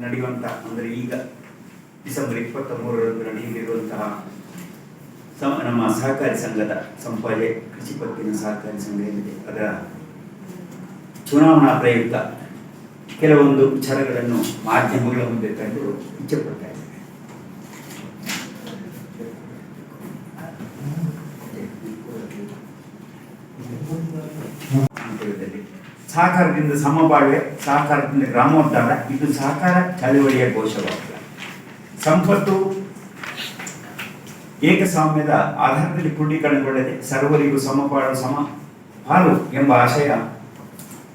ನಡೆಯುವಂತಹ ಅಂದರೆ ಈಗ ಡಿಸೆಂಬರ್ 23ರಂದು ನಡೆಯಲಿರುವಂತಹ ನಮ್ಮ ಸಹಕಾರಿ ಸಂಘದ ಸಂಪಾಜೆ ಕೃಷಿ ಪತ್ತಿನ ಸಹಕಾರಿ ಸಂಘ ಏನಿದೆ ಅದರ ಚುನಾವಣಾ ಪ್ರಯುಕ್ತ ಕೆಲವೊಂದು ವಿಚಾರಗಳನ್ನು ಮಾಧ್ಯಮಗಳ ಮುಂದೆ ತಂದು ಇಚ್ಛೆಪಡ್ತಾ ಇದ್ದೇವೆ. ಸಹಕಾರದಿಂದ ಸಮಬಾಳ್ವೆ, ಸಹಕಾರದಿಂದ ಗ್ರಾಮೋದ್ಧಾರ, ಇದು ಸಹಕಾರ ಚಳವಳಿಯ ಘೋಷವಾಗಿದೆ. ಸಂಪತ್ತು ಏಕಸ್ವಾಮ್ಯದ ಆಧಾರದಲ್ಲಿ ಕ್ರೋಢೀಕರಣಗೊಳ್ಳದೆ ಸರ್ವರಿಗೂ ಸಮಪಾಲು ಸಮ ಪಾಲು ಎಂಬ ಆಶಯ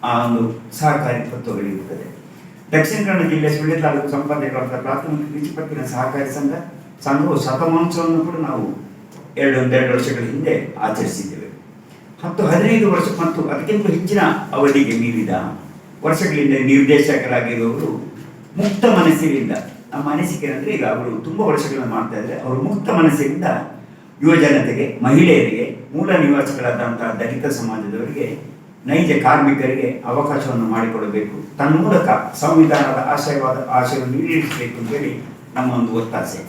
ಆ ಒಂದು ಸಹಕಾರಿ ತತ್ವಗಳಿರುತ್ತದೆ. ದಕ್ಷಿಣ ಕನ್ನಡ ಜಿಲ್ಲೆ ಸುಳ್ಯ ತಾಲೂಕು ಸಂಪಾದಕರ ಪ್ರಾಥಮಿಕ ಕೃಷಿ ಪತ್ತಿನ ಸಹಕಾರಿ ಸಂಘವು ಶತಮಾನೋತ್ಸವವನ್ನು ಕೂಡ ನಾವು ಎರಡು ವರ್ಷಗಳ ಹಿಂದೆ ಆಚರಿಸಿದ್ದೇವೆ. 10-15 ವರ್ಷ ಮತ್ತು ಅದಕ್ಕಿಂತ ಹೆಚ್ಚಿನ ಅವಧಿಗೆ ಮೀರಿದ ವರ್ಷಗಳಿಂದ ನಿರ್ದೇಶಕರಾಗಿರುವವರು ಮುಕ್ತ ಮನಸ್ಸಿನಿಂದ, ನಮ್ಮ ಅನಿಸಿಕೆ ಅಂದರೆ ಈಗ ಅವರು ತುಂಬ ವರ್ಷಗಳನ್ನು ಮಾಡ್ತಾ ಇದ್ದಾರೆ, ಅವರು ಮುಕ್ತ ಮನಸ್ಸಿನಿಂದ ಯುವಜನತೆಗೆ, ಮಹಿಳೆಯರಿಗೆ, ಮೂಲ ನಿವಾಸಿಗಳಾದಂತಹ ದಲಿತ ಸಮಾಜದವರಿಗೆ, ನೈಜ ಕಾರ್ಮಿಕರಿಗೆ ಅವಕಾಶವನ್ನು ಮಾಡಿಕೊಡಬೇಕು, ತನ್ಮೂಲಕ ಸಂವಿಧಾನದ ಆಶಯವನ್ನು ಈಡೇರಿಸಬೇಕು ಅಂತೇಳಿ ನಮ್ಮ ಒಂದು ಒತ್ತಾಸೆ.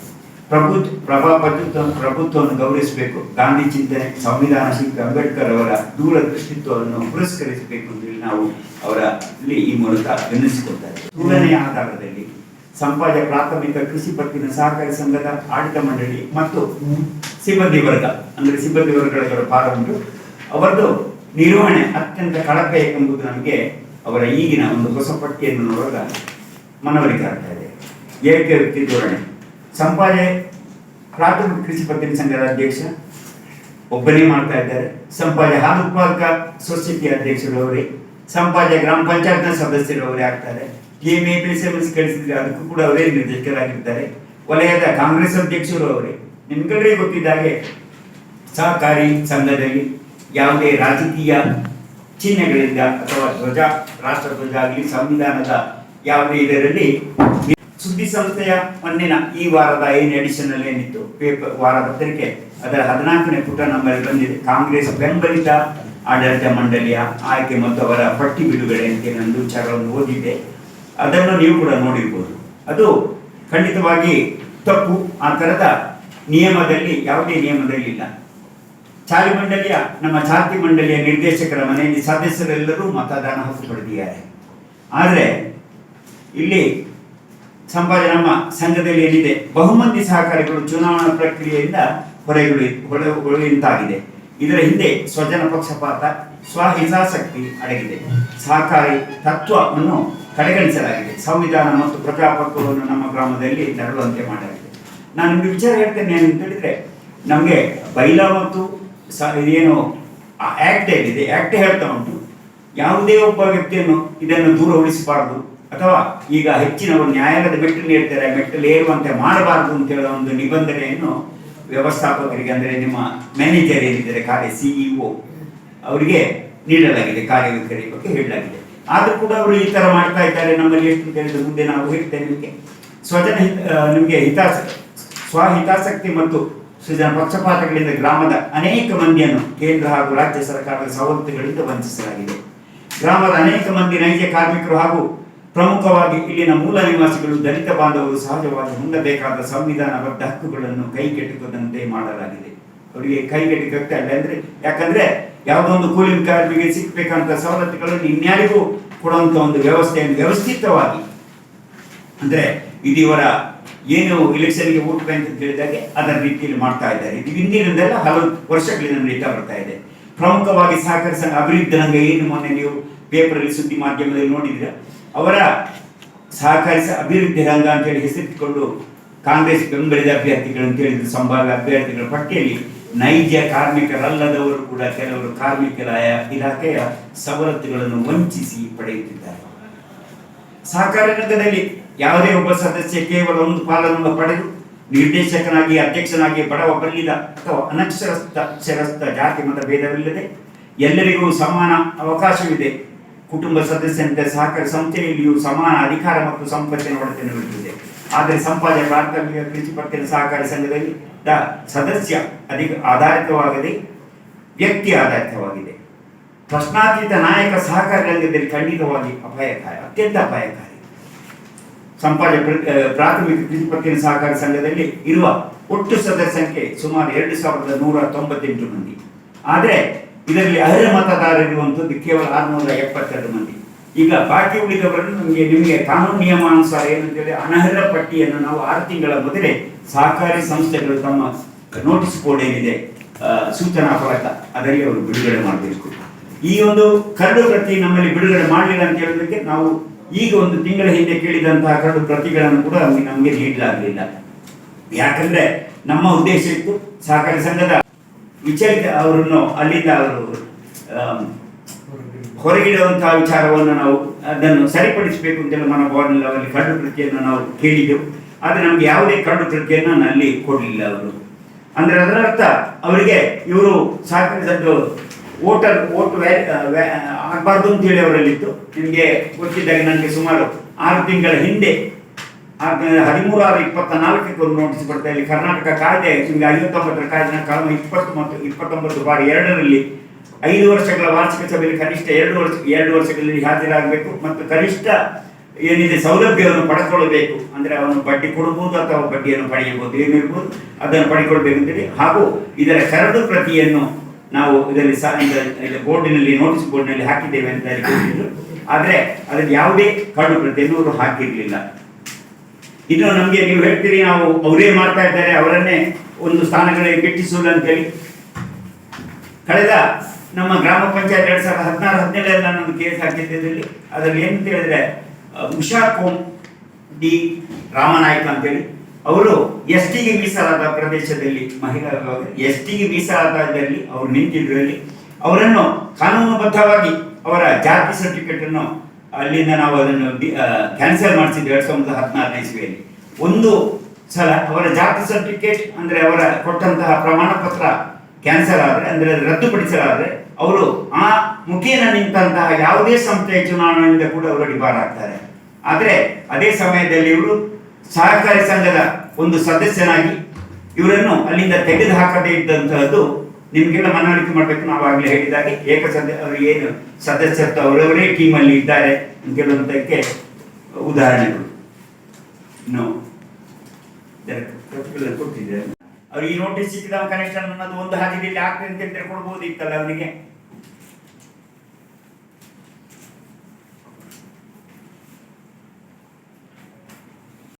ಪ್ರಭುತ್ವವನ್ನು ಗೌರವಿಸಬೇಕು, ಗಾಂಧಿ ಚಿಂತನೆ, ಸಂವಿಧಾನ ಶಿಲ್ಪಿ ಅಂಬೇಡ್ಕರ್ ಅವರ ದೂರದೃಷ್ಟಿತ್ವವನ್ನು ಪುರಸ್ಕರಿಸಬೇಕು ಅಂತೇಳಿ ನಾವು ಅವರಲ್ಲಿ ಈ ಮೂಲಕ ಗಮನಿಸಿಕೊಳ್ತಾರೆ. ತುಲನೆಯ ಆಧಾರದಲ್ಲಿ ಸಂಪಾಜ ಪ್ರಾಥಮಿಕ ಕೃಷಿ ಪತ್ತಿನ ಸಹಕಾರಿ ಸಂಘದ ಆಡಳಿತ ಮಂಡಳಿ ಮತ್ತು ಸಿಬ್ಬಂದಿ ವರ್ಗ, ಅಂದರೆ ಸಿಬ್ಬಂದಿ ವರ್ಗಗಳ ಪಾರ ಉಂಟು. ಅವರದ್ದು ನಿರ್ವಹಣೆ ಅತ್ಯಂತ ಕಳಪೆ ಎಂಬುದು ನಮಗೆ ಅವರ ಈಗಿನ ಒಂದು ಹೊಸ ಪಟ್ಟಿಯನ್ನು ನೋಡುವಾಗ ಮನವರಿಕೆ ಆಗ್ತಾ ಇದೆ. ಏಕ ವ್ಯಕ್ತಿ ಧೋರಣೆ. ಸಂಪಾಜೆ ಪ್ರಾಥಮಿಕ ಕೃಷಿ ಪತ್ತಿನ ಸಂಘದ ಅಧ್ಯಕ್ಷ ಒಬ್ಬನೇ ಮಾಡ್ತಾ ಇದ್ದಾರೆ. ಸಂಪಾಜೆ ಹಾಲು ಉತ್ಪಾದಕ ಸೊಸೈಟಿ ಅಧ್ಯಕ್ಷರು ಅವರೇ, ಸಂಪಾಜೆ ಗ್ರಾಮ ಪಂಚಾಯತ್ನ ಸದಸ್ಯರು ಅವರೇ ಆಗ್ತಾರೆ. PMAPSMS ಕಳಿಸಿದ್ರೆ ಅದಕ್ಕೂ ಕೂಡ ಅವರೇ ನಿರ್ದೇಶಕರಾಗಿರ್ತಾರೆ. ವಲಯದ ಕಾಂಗ್ರೆಸ್ ಅಧ್ಯಕ್ಷರು ಅವರೇ. ನಿಮ್ಗಳಿಗೆ ಗೊತ್ತಿದ್ದಾಗೆ ಸಹಕಾರಿ ಸಂಘದಲ್ಲಿ ಯಾವುದೇ ರಾಜಕೀಯ ಚಿಹ್ನೆಗಳಿಂದ ಅಥವಾ ಧ್ವಜ, ರಾಷ್ಟ್ರ ಧ್ವಜ ಆಗಲಿ, ಸಂವಿಧಾನದ ಯಾವುದೇ ಇದರಲ್ಲಿ ಸುದ್ದಿ ಸಂಸ್ಥೆಯ ಮೊನ್ನಿನ ಈ ವಾರದ ಎಡಿಷನ್ ಅಲ್ಲಿ ಏನಿತ್ತು ಪೇಪರ್ ವಾರ ಪತ್ರಿಕೆ, ಅದರ 14ನೇ ಪುಟ ನಮ್ಮಲ್ಲಿ ಬಂದಿದೆ. ಕಾಂಗ್ರೆಸ್ ಬೆಂಬಲಿತ ಆಡಳಿತ ಮಂಡಳಿಯ ಆಯ್ಕೆ ಮತ್ತು ಅವರ ಪಟ್ಟಿ ಬಿಡುಗಡೆ ಅಂತ ಒಂದು ವಿಚಾರವನ್ನು ಓದಿದೆ. ಅದನ್ನು ನೀವು ಕೂಡ ನೋಡಿರ್ಬೋದು. ಅದು ಖಂಡಿತವಾಗಿ ತಪ್ಪು. ಆ ಥರದ ನಿಯಮದಲ್ಲಿ ಯಾವುದೇ ನಿಯಮದಲ್ಲಿ ಇಲ್ಲ. ಚಾಲಿ ಮಂಡಳಿಯ, ನಮ್ಮ ಚಾಲ್ತಿ ಮಂಡಳಿಯ ನಿರ್ದೇಶಕರ ಮನೆಯಲ್ಲಿ ಸದಸ್ಯರೆಲ್ಲರೂ ಮತದಾನ ಹಕ್ಕು ಪಡೆದಿದ್ದಾರೆ. ಆದರೆ ಇಲ್ಲಿ ಸಂಪಾಜೆ ನಮ್ಮ ಸಂಘದಲ್ಲಿ ಏನಿದೆ, ಬಹುಮಂದಿ ಸಹಕಾರಿಗಳು ಚುನಾವಣಾ ಪ್ರಕ್ರಿಯೆಯಿಂದ ಹೊರಗುಳಿಯುವಂತಾಗಿದೆ. ಇದರ ಹಿಂದೆ ಸ್ವಜನ ಪಕ್ಷಪಾತ, ಸ್ವಹಿತಾಸಕ್ತಿ ಅಡಗಿದೆ. ಸಹಕಾರಿ ತತ್ವವನ್ನು ಕಡೆಗಣಿಸಲಾಗಿದೆ. ಸಂವಿಧಾನ ಮತ್ತು ಪ್ರಜಾಪ್ರಭುತ್ವವನ್ನು ನಮ್ಮ ಗ್ರಾಮದಲ್ಲಿ ನರಳುವಂತೆ ಮಾಡಲಾಗಿದೆ. ನಾನು ನಿಮಗೆ ವಿಚಾರ ಹೇಳ್ತೇನೆ ಅಂತ ಹೇಳಿದ್ರೆ, ನಮಗೆ ಬೈಲಾ ಮತ್ತು ಏನು ಆಕ್ಟ್ ಏನಿದೆ, ಆಕ್ಟ್ ಹೇಳ್ತಾ ಉಂಟು, ಯಾವುದೇ ಒಬ್ಬ ವ್ಯಕ್ತಿಯನ್ನು ಇದನ್ನು ದೂರ ಉಳಿಸಬಾರದು, ಅಥವಾ ಈಗ ಹೆಚ್ಚಿನವರು ನ್ಯಾಯಾಲಯದ ಮೆಟ್ಟಲು ಏರ್ತಾರೆ, ಮೆಟ್ಟಲು ಏರುವಂತೆ ಮಾಡಬಾರದು ಅಂತ ಹೇಳೋ ಒಂದು ನಿಬಂಧನೆಯನ್ನು ವ್ಯವಸ್ಥಾಪಕರಿಗೆ, ಅಂದರೆ ನಿಮ್ಮ ಮ್ಯಾನೇಜರ್ ಏನಿದ್ದಾರೆ, ಕಾರ್ಯ CEO ಅವರಿಗೆ ನೀಡಲಾಗಿದೆ, ಕಾರ್ಯವೈಖರಿ ಬಗ್ಗೆ ಹೇಳಲಾಗಿದೆ. ಆದರೂ ಕೂಡ ಅವರು ಈ ಥರ ಮಾಡ್ತಾ ಇದ್ದಾರೆ. ನಮ್ಮಲ್ಲಿ ಎಷ್ಟು ಕೇಳಿದ್ರೆ ಮುಂದೆ ನಾವು ಹೇಳ್ತೇವೆ ನಿಮಗೆ. ನಿಮಗೆ ಸ್ವಹಿತಾಸಕ್ತಿ ಮತ್ತು ಸೃಜನ ಪಕ್ಷಪಾತಗಳಿಂದ ಗ್ರಾಮದ ಅನೇಕ ಮಂದಿಯನ್ನು ಕೇಂದ್ರ ಹಾಗೂ ರಾಜ್ಯ ಸರ್ಕಾರದ ಸವಲತ್ತುಗಳಿಂದ ವಂಚಿಸಲಾಗಿದೆ. ಗ್ರಾಮದ ಅನೇಕ ಮಂದಿ ನೈಜ ಕಾರ್ಮಿಕರು ಹಾಗೂ ಪ್ರಮುಖವಾಗಿ ಇಲ್ಲಿನ ಮೂಲ ನಿವಾಸಿಗಳು, ದಲಿತ ಬಾಂಧವರು ಸಹಜವಾಗಿ ಹೊಂದಬೇಕಾದ ಸಂವಿಧಾನಬದ್ಧ ಹಕ್ಕುಗಳನ್ನು ಕೈಗೆಟುಕದಂತೆ ಮಾಡಲಾಗಿದೆ. ಅವರಿಗೆ ಕೈಗೆಟುಕುತ್ತಾ ಇಲ್ಲ ಅಂದ್ರೆ, ಯಾಕಂದ್ರೆ ಯಾವುದೋ ಒಂದು ಕೂಲಿ ಕಾರ್ಮಿಕರಿಗೆ ಸಿಕ್ಕಬೇಕಂತ ಸವಲತ್ತುಗಳನ್ನು ಇನ್ಯಾರಿಗೂ ಕೊಡುವಂತ ಒಂದು ವ್ಯವಸ್ಥೆಯನ್ನು ವ್ಯವಸ್ಥಿತವಾಗಿ, ಅಂದ್ರೆ ಇದು ಇವರ ಏನು ಇಲೆಕ್ಷನ್ಗೆ ವೋಟ್ ಬ್ಯಾಂಕ್ ಅಂತ ಹೇಳಿದಾಗೆ ಅದರ ರೀತಿಯಲ್ಲಿ ಮಾಡ್ತಾ ಇದ್ದಾರೆ. ಇದು ಹಿಂದಿನಿಂದೆಲ್ಲ ಹಲವು ವರ್ಷಗಳಿಂದ ನಡೀತಾ ಬರ್ತಾ ಇದೆ. ಪ್ರಮುಖವಾಗಿ ಸಹಕಾರಿ ಸಂಘ ಅಭಿವೃದ್ಧಿ ರಂಗ ಏನು ಮೊನ್ನೆ ನೀವು ಪೇಪರಲ್ಲಿ ಸುದ್ದಿ ಮಾಧ್ಯಮದಲ್ಲಿ ನೋಡಿದ್ರೆ, ಅವರ ಸಹಕಾರಿ ಅಭಿವೃದ್ಧಿ ರಂಗ ಅಂತೇಳಿ ಹೆಸರಿಟ್ಟುಕೊಂಡು ಕಾಂಗ್ರೆಸ್ ಬೆಂಬಲಿತ ಅಭ್ಯರ್ಥಿಗಳು ಅಂತ ಹೇಳಿದ್ರು. ಸಂಭಾವ್ಯ ಅಭ್ಯರ್ಥಿಗಳ ಪಟ್ಟಿಯಲ್ಲಿ ನೈಜ ಕಾರ್ಮಿಕರಲ್ಲದವರು ಕೂಡ ಕೆಲವರು ಕಾರ್ಮಿಕರ ಇಲಾಖೆಯ ಸವಲತ್ತುಗಳನ್ನು ವಂಚಿಸಿ ಪಡೆಯುತ್ತಿದ್ದಾರೆ. ಸಹಕಾರಿ ರಂಗದಲ್ಲಿ ಯಾವುದೇ ಒಬ್ಬ ಸದಸ್ಯ ಕೇವಲ ಒಂದು ಪಾಲನ್ನು ಪಡೆದು ನಿರ್ದೇಶಕನಾಗಿ, ಅಧ್ಯಕ್ಷನಾಗಿ, ಬಡವ, ಬಲ್ಲಿದ ಅಥವಾ ಅನಕ್ಷರಸ್ಥ ಜಾತಿ ಮತ ಭೇದವಿಲ್ಲದೆ ಎಲ್ಲರಿಗೂ ಸಮಾನ ಅವಕಾಶವಿದೆ. ಕುಟುಂಬ ಸದಸ್ಯರಂತೆ ಸಹಕಾರಿ ಸಂಸ್ಥೆಯಲ್ಲಿಯೂ ಸಮಾನ ಅಧಿಕಾರ ಮತ್ತು ಸಂಪತ್ತಿನ ಒಡೆತನವಿರುತ್ತದೆ. ಆದರೆ ಸಂಪಾಜೆ ಪ್ರಾಥಮಿಕ ಕೃಷಿ ಪತ್ತಿನ ಸಹಕಾರಿ ಸಂಘದಲ್ಲಿ ಸದಸ್ಯ ಆಧಾರಿತವಾಗದೆ ವ್ಯಕ್ತಿ ಆಧಾರಿತವಾಗಿದೆ. ಪ್ರಶ್ನಾತೀತ ನಾಯಕ ಸಹಕಾರಿ ರಂಗದಲ್ಲಿ ಖಂಡಿತವಾಗಿ ಅಪಾಯಕಾರಿ, ಅತ್ಯಂತ ಅಪಾಯಕಾರಿ. ಪ್ರಾಥಮಿಕ ಕೃಷಿ ಪತ್ತಿನ ಸಹಕಾರಿ ಸಂಘದಲ್ಲಿ ಇರುವ ಒಟ್ಟು ಸದಸ್ಯ ಸಂಖ್ಯೆ ಸುಮಾರು 2198 ಮಂದಿ. ಆದರೆ ಇದರಲ್ಲಿ ಅರ್ಹ ಮತದಾರರಿರುವಂಥದ್ದು ಕೇವಲ 672 ಮಂದಿ. ಈಗ ಬಾಕಿ ಉಳಿದವರನ್ನು ನಿಮಗೆ ಕಾನೂನು ನಿಯಮಾನುಸಾರ ಏನಂತೇಳಿ ಅನರ್ಹ ಪಟ್ಟಿಯನ್ನು ನಾವು 6 ತಿಂಗಳ ಮೊದಲೇ ಸಹಕಾರಿ ಸಂಸ್ಥೆಗಳು ತಮ್ಮ ನೋಟಿಸ್ ಬೋರ್ಡ್ ಏನಿದೆ, ಸೂಚನಾ ಫಲಕ, ಅದರಲ್ಲಿ ಅವರು ಬಿಡುಗಡೆ ಮಾಡಬೇಕು. ಈ ಒಂದು ಕರಡು ಪ್ರತಿ ನಮ್ಮಲ್ಲಿ ಬಿಡುಗಡೆ ಮಾಡಲಿಲ್ಲ ಅಂತ ಹೇಳೋದಕ್ಕೆ ನಾವು ಈಗ 1 ತಿಂಗಳ ಹಿಂದೆ ಕೇಳಿದಂತಹ ಕರಡು ಪ್ರತಿಗಳನ್ನು ಕೂಡ ನಮಗೆ ನೀಡಲಾಗಲಿಲ್ಲ. ಯಾಕಂದ್ರೆ ನಮ್ಮ ಉದ್ದೇಶ ಇತ್ತು ಸಹಕಾರಿ ಸಂಘದ ವಿಚಲಿತ ಅವರನ್ನು ಅಲ್ಲಿಂದ ಅವರು ಹೊರಗಿಡುವಂತಹ ವಿಚಾರವನ್ನು ನಾವು ಅದನ್ನು ಸರಿಪಡಿಸಬೇಕು ಅಂತೇಳಿ ಮನೋಭಾವನೆಯಲ್ಲಿ ಅವರಲ್ಲಿ ಕರಡು ಪ್ರತಿಯನ್ನು ನಾವು ಕೇಳಿದೆವು. ಆದರೆ ನಮಗೆ ಯಾವುದೇ ಕರಡು ಪ್ರತಿಯನ್ನು ಅಲ್ಲಿ ಕೊಡಲಿಲ್ಲ ಅವರು. ಅಂದ್ರೆ ಅದರ ಅರ್ಥ ಅವರಿಗೆ ಇವರು ಸಹಕಾರಿ ಸಂಘ ಓಟು ಆಗಬಾರ್ದು ಅಂತ ಹೇಳಿ ಅವರಲ್ಲಿತ್ತು. ನಿಮಗೆ ಗೊತ್ತಿದ್ದಾಗ ನನಗೆ ಸುಮಾರು 6 ತಿಂಗಳ ಹಿಂದೆ 13/6/24 ಒಂದು ನೋಟಿಸ್ ಬರ್ತಾ ಇಲ್ಲಿ ಕರ್ನಾಟಕ ಕಾಯ್ದೆ 59 ಕಾಯ್ದೆ ಕಲಮ 20 ಮತ್ತು 29/2ರಲ್ಲಿ 5 ವರ್ಷಗಳ ವಾರ್ಷಿಕ ಸಭೆಯಲ್ಲಿ ಕನಿಷ್ಠ 2 ವರ್ಷಗಳಲ್ಲಿ ಹಾಜರಾಗಬೇಕು ಮತ್ತು ಕನಿಷ್ಠ ಏನಿದೆ ಸೌಲಭ್ಯವನ್ನು ಪಡೆದುಕೊಳ್ಳಬೇಕು. ಅಂದ್ರೆ ಅವನು ಬಡ್ಡಿ ಕೊಡಬಹುದು ಅಥವಾ ಬಡ್ಡಿಯನ್ನು ಪಡೆಯಬಹುದು, ಏನಿರ್ಬೋದು ಅದನ್ನು ಪಡೆದುಕೊಳ್ಬೇಕು ಅಂತೇಳಿ. ಹಾಗೂ ಇದರ ಕರಡು ಪ್ರತಿಯನ್ನು ನಾವು ಇದರಲ್ಲಿ ಬೋರ್ಡಿನಲ್ಲಿ ನೋಟಿಸ್ ಬೋರ್ಡ್ನಲ್ಲಿ ಹಾಕಿದ್ದೇವೆ ಅಂತ ಹೇಳಿದ್ರು. ಆದರೆ ಅದಕ್ಕೆ ಯಾವುದೇ ಕರಡು ಪ್ರತಿಯನ್ನು ಅವರು ಹಾಕಿರಲಿಲ್ಲ. ಇನ್ನು ನಮಗೆ ನೀವು ಹೇಳ್ತೀರಿ ನಾವು ಅವರೇ ಮಾಡ್ತಾ ಇದ್ದಾರೆ, ಅವರನ್ನೇ ಒಂದು ಸ್ಥಾನಗಳಿಗೆ ಗಿಟ್ಟಿಸುವುದು ಅಂತೇಳಿ. ಕಳೆದ ನಮ್ಮ ಗ್ರಾಮ ಪಂಚಾಯತ್ 2016-17 ನಾನೊಂದು ಕೇಸ್ ಹಾಕಿದ್ದಲ್ಲಿ ಅದರಲ್ಲಿ ಏನಂತ ಹೇಳಿದ್ರೆ ಉಷಾ ಕೋಮ್ ಡಿ ರಾಮನಾಯ್ಕ ಅಂತೇಳಿ ಅವರು ಎಸ್ಟಿಗೆ ಮೀಸಲಾದ ಪ್ರದೇಶದಲ್ಲಿ ಮಹಿಳಾ ಎಸ್ಟಿಗೆ ಮೀಸಲಾದಲ್ಲಿ ಅವರು ನಿಂತಿದ್ರಲ್ಲಿ ಅವರನ್ನು ಕಾನೂನುಬದ್ಧವಾಗಿ ಅವರ ಜಾತಿ ಸರ್ಟಿಫಿಕೇಟ್ ಅನ್ನು ಅಲ್ಲಿಂದ ನಾವು ಅದನ್ನು ಕ್ಯಾನ್ಸಲ್ ಮಾಡಿಸಿದ್ವಿ 2016ನೇ ಇಸ್ವಿಯಲ್ಲಿ. ಒಂದು ಸಲ ಅವರ ಜಾತಿ ಸರ್ಟಿಫಿಕೇಟ್ ಅಂದ್ರೆ ಅವರ ಕೊಟ್ಟಂತಹ ಪ್ರಮಾಣ ಪತ್ರ ಕ್ಯಾನ್ಸಲ್ ಆದರೆ ಅಂದ್ರೆ ರದ್ದುಪಡಿಸಲಾದ್ರೆ ಅವರು ಆ ಮುಖೇನ ನಿಂತಹ ಯಾವುದೇ ಸಂಸ್ಥೆಯ ಚುನಾವಣೆಯಿಂದ ಕೂಡ ಅವರು ಡಿಬಾರ್ ಆಗ್ತಾರೆ. ಆದರೆ ಅದೇ ಸಮಯದಲ್ಲಿ ಇವರು ಸಹಕಾರಿ ಸಂಘದ ಒಂದು ಸದಸ್ಯನಾಗಿ ಇವರನ್ನು ಅಲ್ಲಿಂದ ತೆಗೆದು ಹಾಕದೇ ಇದ್ದಂತಹದ್ದು ನಿಮಗೆಲ್ಲ ಮನವರಿಕೆ ಮಾಡಬೇಕು. ನಾವಾಗಲೇ ಹೇಳಿದಾಗೆ ಅವರು ಏನು ಸದಸ್ಯತ್ವ ಅವರವರೇ ಟೀಮಲ್ಲಿ ಇದ್ದಾರೆ ಅಂತ ಹೇಳುವಂತಕ್ಕೆ ಉದಾಹರಣೆಗಳು ಇನ್ನು ಕೊಟ್ಟಿದ್ದಾರೆ. ಅವ್ರು ಈ ನೋಟಿಸ್ ಸಿಕ್ಕಿದ ಕನೆಕ್ಷನ್ ಅನ್ನೋದು ಒಂದು ಹಾದಿಯಲ್ಲಿ ಆಗ್ತದೆ ಅಂತ ಕೊಡ್ಬೋದು ಇತ್ತಲ್ಲ ಅವನಿಗೆ.